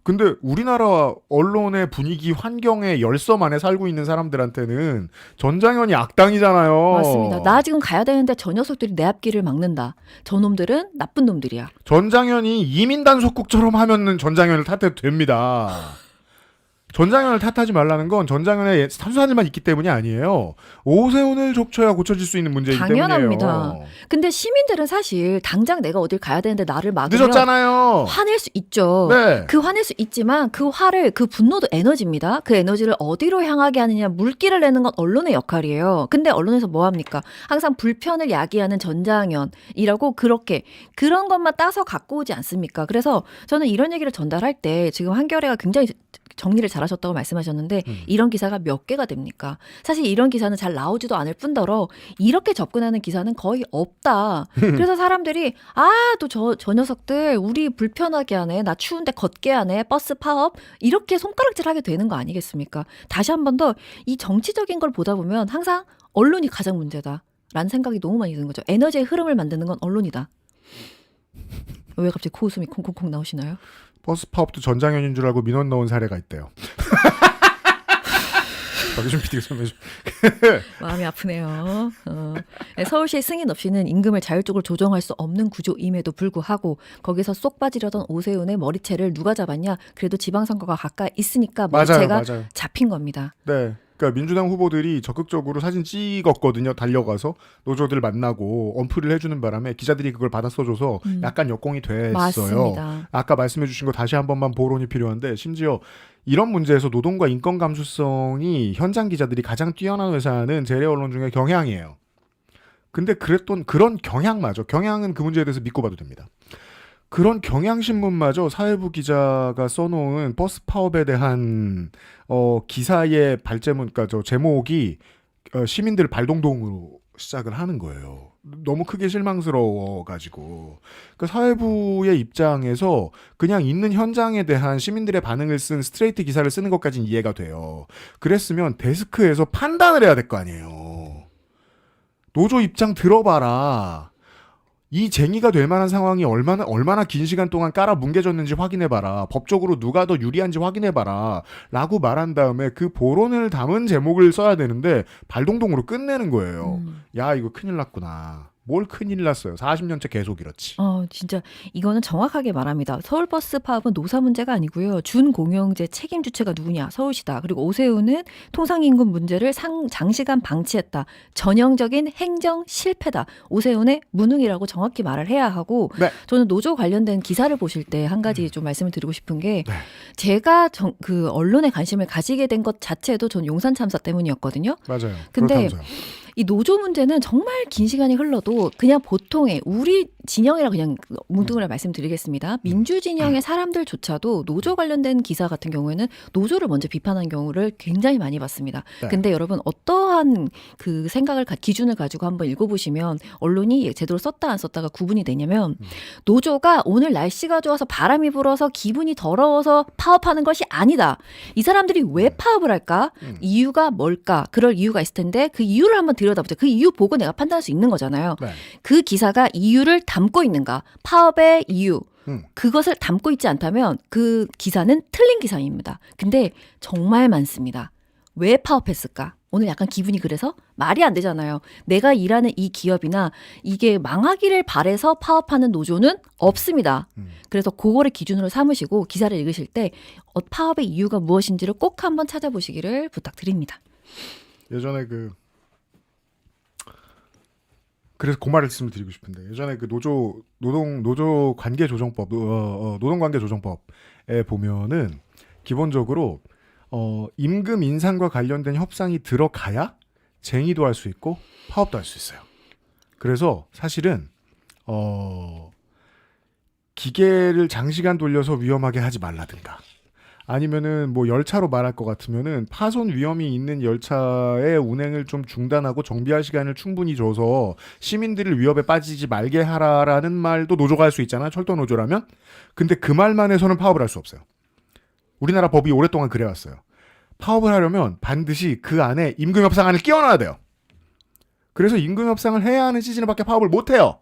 근데 우리나라 언론의 분위기 환경의 열섬 안에 살고 있는 사람들한테는 전장현이 악당이잖아요. 맞습니다. 나 지금 가야 되는데 저 녀석들이 내 앞길을 막는다. 저놈들은 나쁜 놈들이야. 전장현이 이민단속국처럼 하면은 전장현을 탓해도 됩니다. 전장현을 탓하지 말라는 건 전장현에 탄수화물만 있기 때문이 아니에요. 오세훈을 좁혀야 고쳐질 수 있는 문제이기 당연합니다. 때문이에요. 근데 시민들은 사실 당장 내가 어딜 가야 되는데 나를 막으면 늦었잖아요. 화낼 수 있죠. 네. 그 화낼 수 있지만 그 화를 그 분노도 에너지입니다. 그 에너지를 어디로 향하게 하느냐 물기를 내는 건 언론의 역할이에요. 근데 언론에서 뭐 합니까? 항상 불편을 야기하는 전장현이라고 그렇게 그런 것만 따서 갖고 오지 않습니까? 그래서 저는 이런 얘기를 전달할 때 지금 한겨레가 굉장히 정리를 잘하셨다고 말씀하셨는데 이런 기사가 몇 개가 됩니까? 사실 이런 기사는 잘 나오지도 않을 뿐더러 이렇게 접근하는 기사는 거의 없다. 그래서 사람들이 또 저 녀석들 우리 불편하게 하네. 나 추운데 걷게 하네. 버스 파업. 이렇게 손가락질하게 되는 거 아니겠습니까? 다시 한 번 더 이 정치적인 걸 보다 보면 항상 언론이 가장 문제다라는 생각이 너무 많이 드는 거죠. 에너지의 흐름을 만드는 건 언론이다. 왜 갑자기 코웃음이 콩콩콩 나오시나요? 버스 파업도 전장현인 줄 알고 민원 넣은 사례가 있대요. 박유준 PD가 설명해 줘. 마음이 아프네요. 서울시의 승인 없이는 임금을 자율적으로 조정할 수 없는 구조임에도 불구하고 거기서 쏙 빠지려던 오세훈의 머리채를 누가 잡았냐? 그래도 지방선거가 가까이 있으니까 머리채가 맞아요. 잡힌 겁니다. 네. 그러니까 민주당 후보들이 적극적으로 사진 찍었거든요. 달려가서 노조들 만나고 언플을 해주는 바람에 기자들이 그걸 받아 써줘서 약간 역공이 됐어요. 맞습니다. 아까 말씀해주신 거 다시 한 번만 보론이 필요한데 심지어 이런 문제에서 노동과 인권 감수성이 현장 기자들이 가장 뛰어난 회사는 재래 언론 중에 경향이에요. 근데 그랬던 그런 경향마저 경향은 그 문제에 대해서 믿고 봐도 됩니다. 그런 경향신문마저 사회부 기자가 써놓은 버스 파업에 대한 기사의 발제문, 그러니까 저 제목이 시민들 발동동으로 시작을 하는 거예요. 너무 크게 실망스러워가지고. 그러니까 사회부의 입장에서 그냥 있는 현장에 대한 시민들의 반응을 쓴 스트레이트 기사를 쓰는 것까지는 이해가 돼요. 그랬으면 데스크에서 판단을 해야 될 거 아니에요. 노조 입장 들어봐라. 이 쟁의가 될 만한 상황이 얼마나 긴 시간 동안 깔아 뭉개졌는지 확인해봐라. 법적으로 누가 더 유리한지 확인해봐라. 라고 말한 다음에 그 보론을 담은 제목을 써야 되는데 발동동으로 끝내는 거예요. 야, 이거 큰일 났구나. 뭘 큰일 났어요. 40년째 계속 이렇지. 진짜 이거는 정확하게 말합니다. 서울버스 파업은 노사 문제가 아니고요. 준공영제 책임 주체가 누구냐? 서울시다. 그리고 오세훈은 통상임금 문제를 장시간 방치했다. 전형적인 행정 실패다. 오세훈의 무능이라고 정확히 말을 해야 하고 네. 저는 노조 관련된 기사를 보실 때 한 가지 좀 말씀을 드리고 싶은 게 네. 제가 그 언론에 관심을 가지게 된 것 자체도 전 용산 참사 때문이었거든요. 맞아요. 근데 그렇다면서요. 이 노조 문제는 정말 긴 시간이 흘러도 그냥 보통의 우리 진영이라 그냥 뭉뚱그려 말씀드리겠습니다. 민주 진영의 사람들조차도 노조 관련된 기사 같은 경우에는 노조를 먼저 비판하는 경우를 굉장히 많이 봤습니다. 네. 근데 여러분 어떠한 그 생각을 기준을 가지고 한번 읽어보시면 언론이 제대로 썼다 안 썼다가 구분이 되냐면 노조가 오늘 날씨가 좋아서 바람이 불어서 기분이 더러워서 파업하는 것이 아니다. 이 사람들이 왜 파업을 할까? 이유가 뭘까? 그럴 이유가 있을 텐데 그 이유를 한번 들여다보자. 그 이유 보고 내가 판단할 수 있는 거잖아요. 네. 그 기사가 이유를 담고 있는가? 파업의 이유. 그것을 담고 있지 않다면 그 기사는 틀린 기사입니다. 근데 정말 많습니다. 왜 파업했을까? 오늘 약간 기분이 그래서 말이 안 되잖아요. 내가 일하는 이 기업이나 이게 망하기를 바래서 파업하는 노조는 없습니다. 그래서 그거를 기준으로 삼으시고 기사를 읽으실 때 파업의 이유가 무엇인지를 꼭 한번 찾아보시기를 부탁드립니다. 예전에 그래서 그 말씀을 드리고 싶은데 예전에 그 노조 관계 조정법 노동 관계 조정법에 보면은 기본적으로 임금 인상과 관련된 협상이 들어가야 쟁의도 할 수 있고 파업도 할 수 있어요. 그래서 사실은 기계를 장시간 돌려서 위험하게 하지 말라든가 아니면은 뭐 열차로 말할 것 같으면은 파손 위험이 있는 열차의 운행을 좀 중단하고 정비할 시간을 충분히 줘서 시민들을 위협에 빠지지 말게 하라라는 말도 노조가 할 수 있잖아. 철도 노조라면. 근데 그 말만 해서는 파업을 할 수 없어요. 우리나라 법이 오랫동안 그래왔어요. 파업을 하려면 반드시 그 안에 임금 협상안을 끼워넣어야 돼요. 그래서 임금 협상을 해야 하는 시즌에 밖에 파업을 못 해요.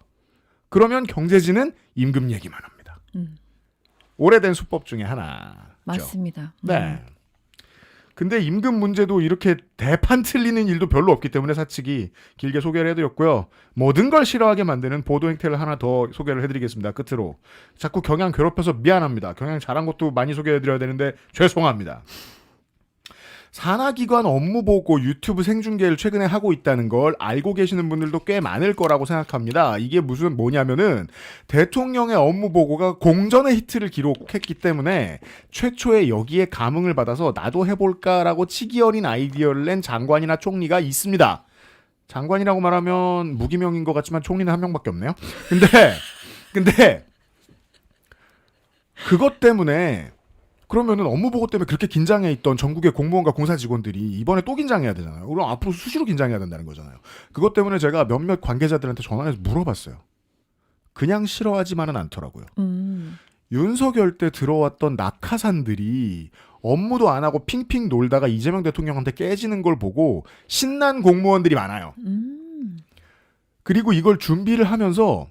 그러면 경제지는 임금 얘기만 합니다. 오래된 수법 중에 하나. 맞습니다. 네. 근데 임금 문제도 이렇게 대판 틀리는 일도 별로 없기 때문에 사측이 길게 소개를 해드렸고요. 모든 걸 싫어하게 만드는 보도 행태를 하나 더 소개를 해드리겠습니다. 끝으로. 자꾸 경향 괴롭혀서 미안합니다. 경향 잘한 것도 많이 소개해드려야 되는데 죄송합니다. 산하기관 업무보고 유튜브 생중계를 최근에 하고 있다는 걸 알고 계시는 분들도 꽤 많을 거라고 생각합니다. 이게 뭐냐면은 대통령의 업무보고가 공전의 히트를 기록했기 때문에 최초에 여기에 감흥을 받아서 나도 해볼까라고 치기 어린 아이디어를 낸 장관이나 총리가 있습니다. 장관이라고 말하면 무기명인 것 같지만 총리는 한 명밖에 없네요. 근데 그것 때문에 그러면은 업무 보고 때문에 그렇게 긴장해 있던 전국의 공무원과 공사 직원들이 이번에 또 긴장해야 되잖아요. 그럼 앞으로 수시로 긴장해야 된다는 거잖아요. 그것 때문에 제가 몇몇 관계자들한테 전화해서 물어봤어요. 그냥 싫어하지만은 않더라고요. 윤석열 때 들어왔던 낙하산들이 업무도 안 하고 핑핑 놀다가 이재명 대통령한테 깨지는 걸 보고 신난 공무원들이 많아요. 그리고 이걸 준비를 하면서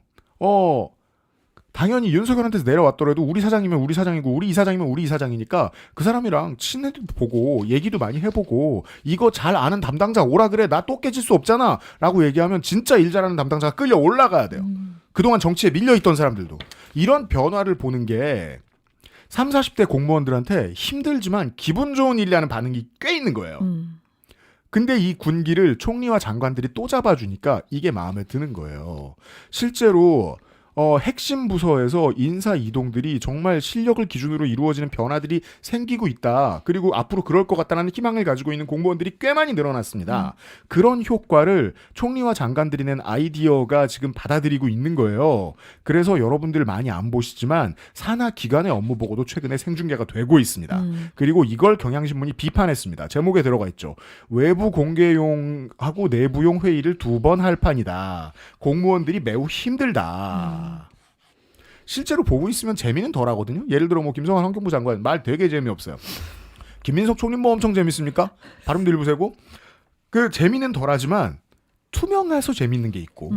당연히 윤석열한테서 내려왔더라도 우리 사장이면 우리 사장이고 우리 이사장이면 우리 이사장이니까 그 사람이랑 친해도 보고 얘기도 많이 해보고 이거 잘 아는 담당자 오라 그래 나 또 깨질 수 없잖아 라고 얘기하면 진짜 일 잘하는 담당자가 끌려 올라가야 돼요. 그동안 정치에 밀려있던 사람들도. 이런 변화를 보는 게 30, 40대 공무원들한테 힘들지만 기분 좋은 일이라는 반응이 꽤 있는 거예요. 근데 이 군기를 총리와 장관들이 또 잡아주니까 이게 마음에 드는 거예요. 실제로 핵심 부서에서 인사 이동들이 정말 실력을 기준으로 이루어지는 변화들이 생기고 있다. 그리고 앞으로 그럴 것 같다는 희망을 가지고 있는 공무원들이 꽤 많이 늘어났습니다. 그런 효과를 총리와 장관들이 낸 아이디어가 지금 받아들이고 있는 거예요. 그래서 여러분들 많이 안 보시지만 산하 기관의 업무 보고도 최근에 생중계가 되고 있습니다. 그리고 이걸 경향신문이 비판했습니다. 제목에 들어가 있죠. 외부 공개용하고 내부용 회의를 2번 할 판이다. 공무원들이 매우 힘들다. 실제로 보고 있으면 재미는 덜하거든요. 예를 들어 뭐 김성환 환경부 장관 말 되게 재미없어요. 김민석 총리 뭐 엄청 재밌습니까? 발음도 일부 세고. 그 재미는 덜하지만 투명해서 재밌는 게 있고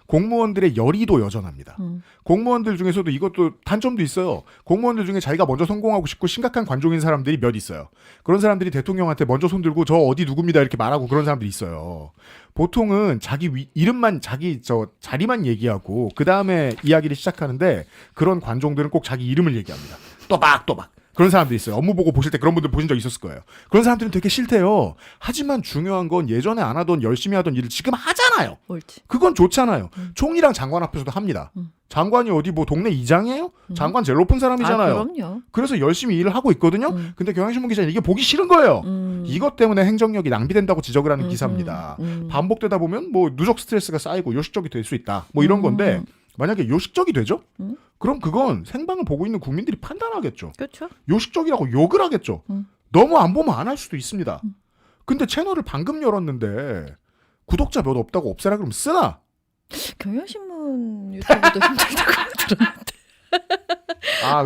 공무원들의 열의도 여전합니다. 공무원들 중에서도 이것도 단점도 있어요. 공무원들 중에 자기가 먼저 성공하고 싶고 심각한 관종인 사람들이 몇 있어요. 그런 사람들이 대통령한테 먼저 손들고 저 어디 누굽니다 이렇게 말하고 그런 사람들이 있어요. 보통은 자기 이름만 자기 저 자리만 얘기하고 그 다음에 이야기를 시작하는데 그런 관종들은 꼭 자기 이름을 얘기합니다. 또박 그런 사람들이 있어요. 업무 보고 보실 때 그런 분들 보신 적 있었을 거예요. 그런 사람들은 되게 싫대요. 하지만 중요한 건 예전에 안 하던 열심히 하던 일을 지금 하잖아요. 옳지. 그건 좋잖아요. 총리랑 장관 앞에서도 합니다. 장관이 어디 뭐 동네 이장이에요? 장관 제일 높은 사람이잖아요. 그럼요. 그래서 열심히 일을 하고 있거든요. 근데 경향신문 기자는 이게 보기 싫은 거예요. 이것 때문에 행정력이 낭비된다고 지적을 하는 기사입니다. 반복되다 보면 뭐 누적 스트레스가 쌓이고 요식적이 될 수 있다. 뭐 이런 건데 만약에 요식적이 되죠? 그럼 그건 생방을 보고 있는 국민들이 판단하겠죠. 그렇죠. 요식적이라고 욕을 하겠죠. 너무 안 보면 안 할 수도 있습니다. 근데 채널을 방금 열었는데 구독자 몇 없다고 없애라 그러면 쓰나? 경향신문 유튜브도 힘들다고 들었는데.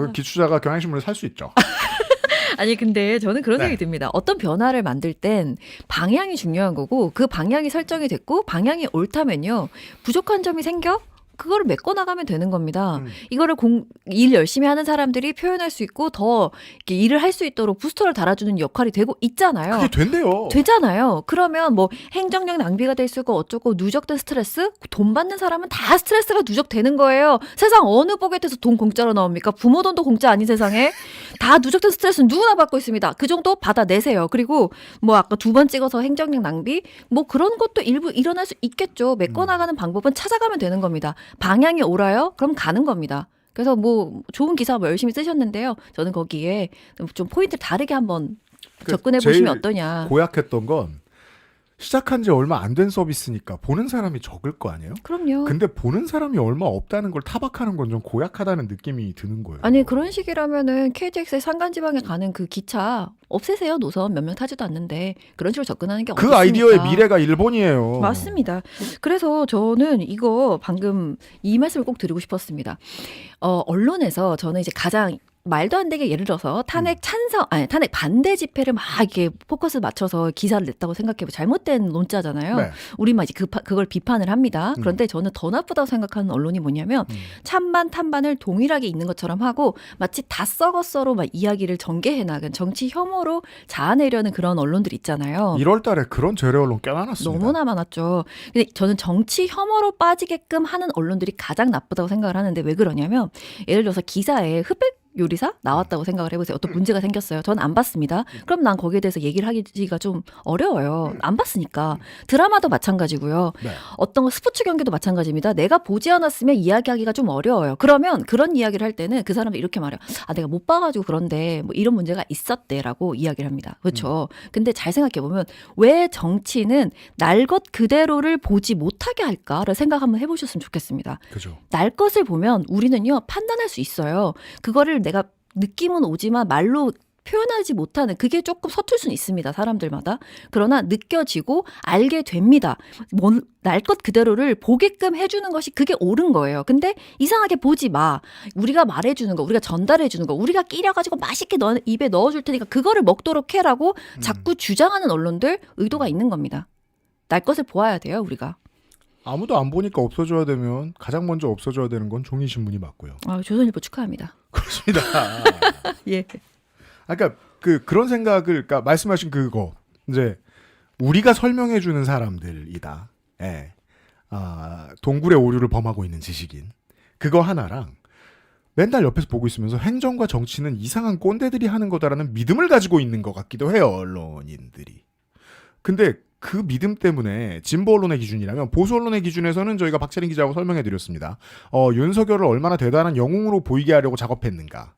그 기추자가 경향신문을 살 수 있죠. 아니 근데 저는 그런 네. 생각이 듭니다. 어떤 변화를 만들 땐 방향이 중요한 거고 그 방향이 설정이 됐고 방향이 옳다면요. 부족한 점이 생겨? 그거를 메꿔 나가면 되는 겁니다. 이거를 일 열심히 하는 사람들이 표현할 수 있고 더 이렇게 일을 할 수 있도록 부스터를 달아주는 역할이 되고 있잖아요. 그게 된대요. 되잖아요. 그러면 뭐 행정력 낭비가 될 수 있고 어쩌고 누적된 스트레스? 돈 받는 사람은 다 스트레스가 누적되는 거예요. 세상 어느 포켓에서 돈 공짜로 나옵니까? 부모 돈도 공짜 아닌 세상에 다 누적된 스트레스는 누구나 받고 있습니다. 그 정도 받아내세요. 그리고 뭐 아까 2번 찍어서 행정력 낭비? 뭐 그런 것도 일부 일어날 수 있겠죠. 메꿔나가는 방법은 찾아가면 되는 겁니다. 방향이 옳아요? 그럼 가는 겁니다. 그래서 뭐 좋은 기사 뭐 열심히 쓰셨는데요. 저는 거기에 좀 포인트를 다르게 한번 접근해 보시면 어떠냐. 고약했던 건 시작한 지 얼마 안 된 서비스니까 보는 사람이 적을 거 아니에요? 그럼요. 근데 보는 사람이 얼마 없다는 걸 타박하는 건 좀 고약하다는 느낌이 드는 거예요. 아니 그런 식이라면은 KTX의 산간지방에 가는 그 기차 없애세요. 노선 몇 명 타지도 않는데 그런 식으로 접근하는 게 그 어떻습니까? 아이디어의 미래가 일본이에요. 맞습니다. 그래서 저는 이거 방금 이 말씀을 꼭 드리고 싶었습니다. 언론에서 저는 이제 가장 말도 안 되게 예를 들어서 탄핵 탄핵 반대 집회를 막 이렇게 포커스 맞춰서 기사를 냈다고 생각해보 잘못된 논자잖아요. 네. 우리 막 이제 그걸 비판을 합니다. 그런데 저는 더 나쁘다고 생각하는 언론이 뭐냐면 찬반 탄반을 동일하게 있는 것처럼 하고 마치 다 썩었어로 막 이야기를 전개해 나간 정치 혐오로 자아내려는 그런 언론들 있잖아요. 1월 달에 그런 재래 언론 꽤 많았습니다. 너무나 많았죠. 근데 저는 정치 혐오로 빠지게끔 하는 언론들이 가장 나쁘다고 생각을 하는데 왜 그러냐면 예를 들어서 기사에 흑백 요리사 나왔다고 생각을 해보세요. 어떤 문제가 생겼어요. 저는 안 봤습니다. 그럼 난 거기에 대해서 얘기를 하기가 좀 어려워요. 안 봤으니까. 드라마도 마찬가지고요. 네. 어떤 거 스포츠 경기도 마찬가지입니다. 내가 보지 않았으면 이야기하기가 좀 어려워요. 그러면 그런 이야기를 할 때는 그 사람들 이렇게 말해요. 내가 못 봐가지고 그런데 뭐 이런 문제가 있었대라고 이야기를 합니다. 그렇죠. 근데 잘 생각해보면 왜 정치는 날 것 그대로를 보지 못하게 할까를 생각 한번 해보셨으면 좋겠습니다. 그죠. 날 것을 보면 우리는요 판단할 수 있어요. 그거를 내가 느낌은 오지만 말로 표현하지 못하는 그게 조금 서툴 수는 있습니다. 사람들마다. 그러나 느껴지고 알게 됩니다. 날 것 그대로를 보게끔 해주는 것이 그게 옳은 거예요. 근데 이상하게 보지 마. 우리가 말해주는 거, 우리가 전달해주는 거, 우리가 끼려가지고 맛있게 입에 넣어줄 테니까 그거를 먹도록 해라고 자꾸 주장하는 언론들 의도가 있는 겁니다. 날 것을 보아야 돼요. 우리가. 아무도 안 보니까 없어져야 되면 가장 먼저 없어져야 되는 건 종이신문이 맞고요. 조선일보 축하합니다. 그렇습니다. 예. 그러니까 그런 생각을 그러니까 말씀하신 그거 이제 우리가 설명해 주는 사람들이다. 예. 동굴의 오류를 범하고 있는 지식인. 그거 하나랑 맨날 옆에서 보고 있으면서 행정과 정치는 이상한 꼰대들이 하는 거다라는 믿음을 가지고 있는 것 같기도 해요. 언론인들이. 근데 그 믿음 때문에 진보 언론의 기준이라면 보수 언론의 기준에서는 저희가 박채린 기자하고 설명해드렸습니다. 윤석열을 얼마나 대단한 영웅으로 보이게 하려고 작업했는가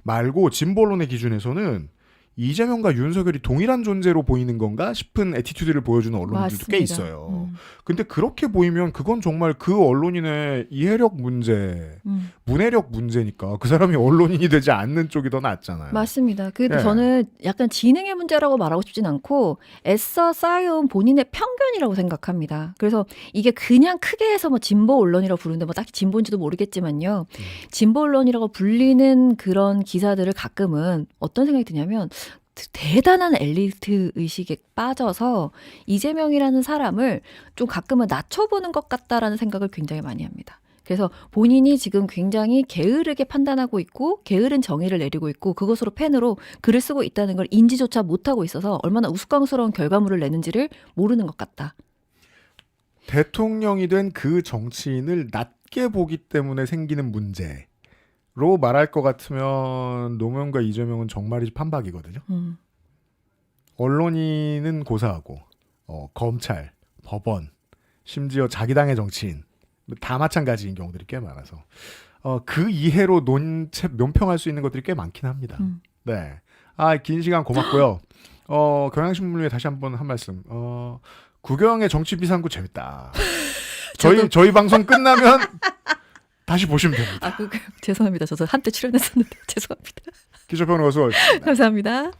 말고 진보 언론의 기준에서는 이재명과 윤석열이 동일한 존재로 보이는 건가 싶은 애티튜드를 보여주는 언론들도 꽤 있어요. 근데 그렇게 보이면 그건 정말 그 언론인의 이해력 문제, 문해력 문제니까 그 사람이 언론인이 되지 않는 쪽이 더 낫잖아요. 맞습니다. 근데 예. 저는 약간 지능의 문제라고 말하고 싶진 않고 애써 쌓여온 본인의 편견이라고 생각합니다. 그래서 이게 그냥 크게 해서 뭐 진보 언론이라고 부르는데 뭐 딱히 진보인지도 모르겠지만요. 진보 언론이라고 불리는 그런 기사들을 가끔은 어떤 생각이 드냐면 대단한 엘리트 의식에 빠져서 이재명이라는 사람을 좀 가끔은 낮춰보는 것 같다라는 생각을 굉장히 많이 합니다. 그래서 본인이 지금 굉장히 게으르게 판단하고 있고 게으른 정의를 내리고 있고 그것으로 펜으로 글을 쓰고 있다는 걸 인지조차 못하고 있어서 얼마나 우스꽝스러운 결과물을 내는지를 모르는 것 같다. 대통령이 된 그 정치인을 낮게 보기 때문에 생기는 문제로 말할 것 같으면 노무현과 이재명은 정말이지 판박이거든요. 언론인은 고사하고 검찰, 법원, 심지어 자기 당의 정치인 다 마찬가지인 경우들이 꽤 많아서 그 이해로 논평할 수 있는 것들이 꽤 많긴 합니다. 네, 긴 시간 고맙고요. 경향신문에 다시 한번 한 말씀. 구경의 정치 비상구 재밌다. 저희 방송 끝나면 다시 보시면 됩니다. 죄송합니다. 저도 한때 출연했었는데 죄송합니다. 기자평론 어서 오십시오. 감사합니다.